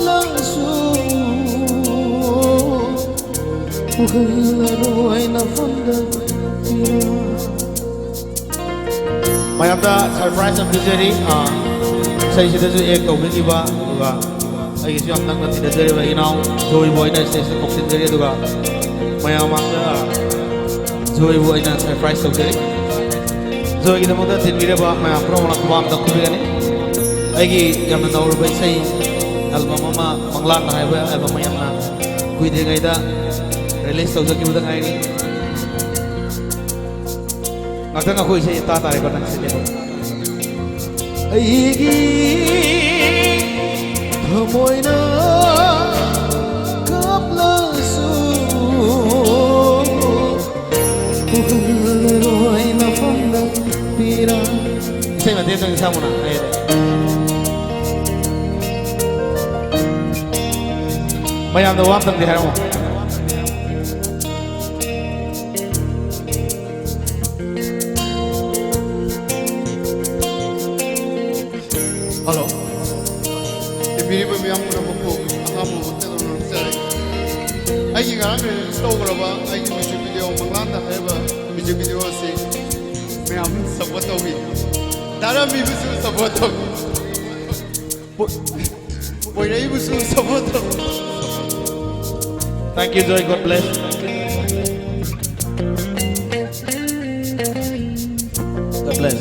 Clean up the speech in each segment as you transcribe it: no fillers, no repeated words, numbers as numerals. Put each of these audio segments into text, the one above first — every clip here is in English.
lasu uhallaroi na fanda mayamda surprise of delivery sai sida ju ek tawbili ba duga ai gi am nang nati delivery ba inau joy boy na station option delivery duga mayam amda joy boy na surprise tawbili joy gi damoda tinbire ba mayam promo na kubam da kubigani ai gi yam na naur ba sai album ama manglang na hai ba album mayam na kui de gai da release tawja ki buda ngai ni ngata khoi sei ta ta record na se aigi thamoina kaplasu uhallaroi na fanda pira sei ma de sang samuna ai mayam da wam tam di haimo Hello. Ibiri ba miyam ko na ko akamu hotte no sare. Ai gi gara me sto ko ba ai gi music video manglanda hai ba music video se miyam support to bi. Dara mi bu su support to. Boy rai bu su support to. Thank you Joy, God bless. God bless.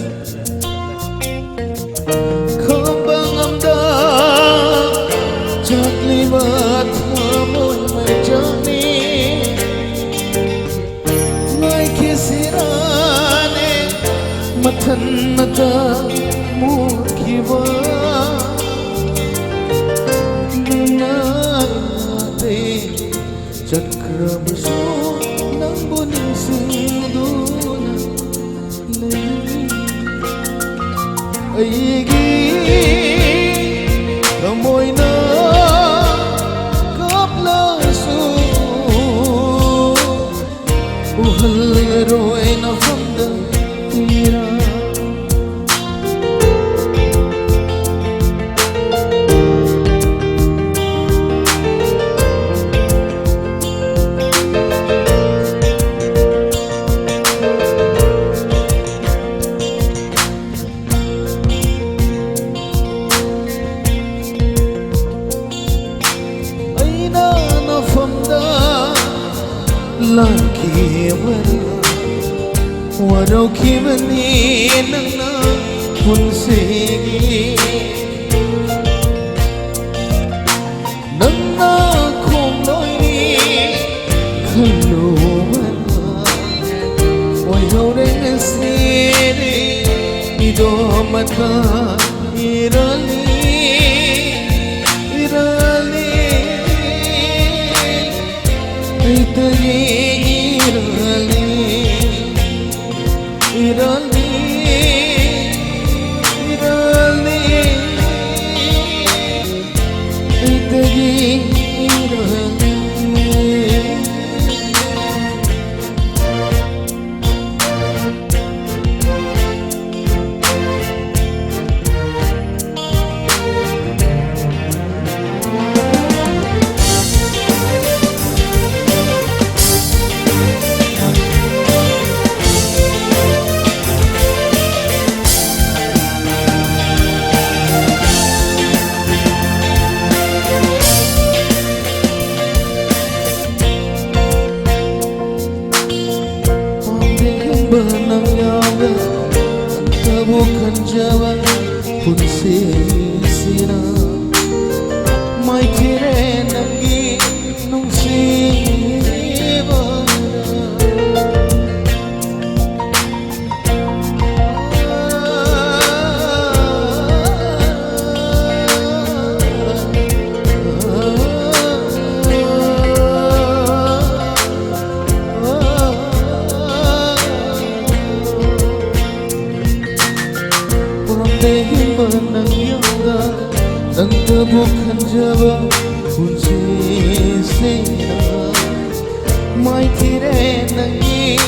Libat namun menjani Mai kisirane matan mata mukiba Nunate cakra bersu nang buning suduna Aigi kamoina uhallaroi na fanda tira aina na fanda laki warau kimani nangna punsegi nangna khomloi khaluwana oi haureng sere ido mata iralni iralni aitagi iralni Iralni, Iralni, itagi Iralni. Bukan jawab pun sisina mai kire nangi nung sibana Anta bukan jawab kunci sina mai kire nangi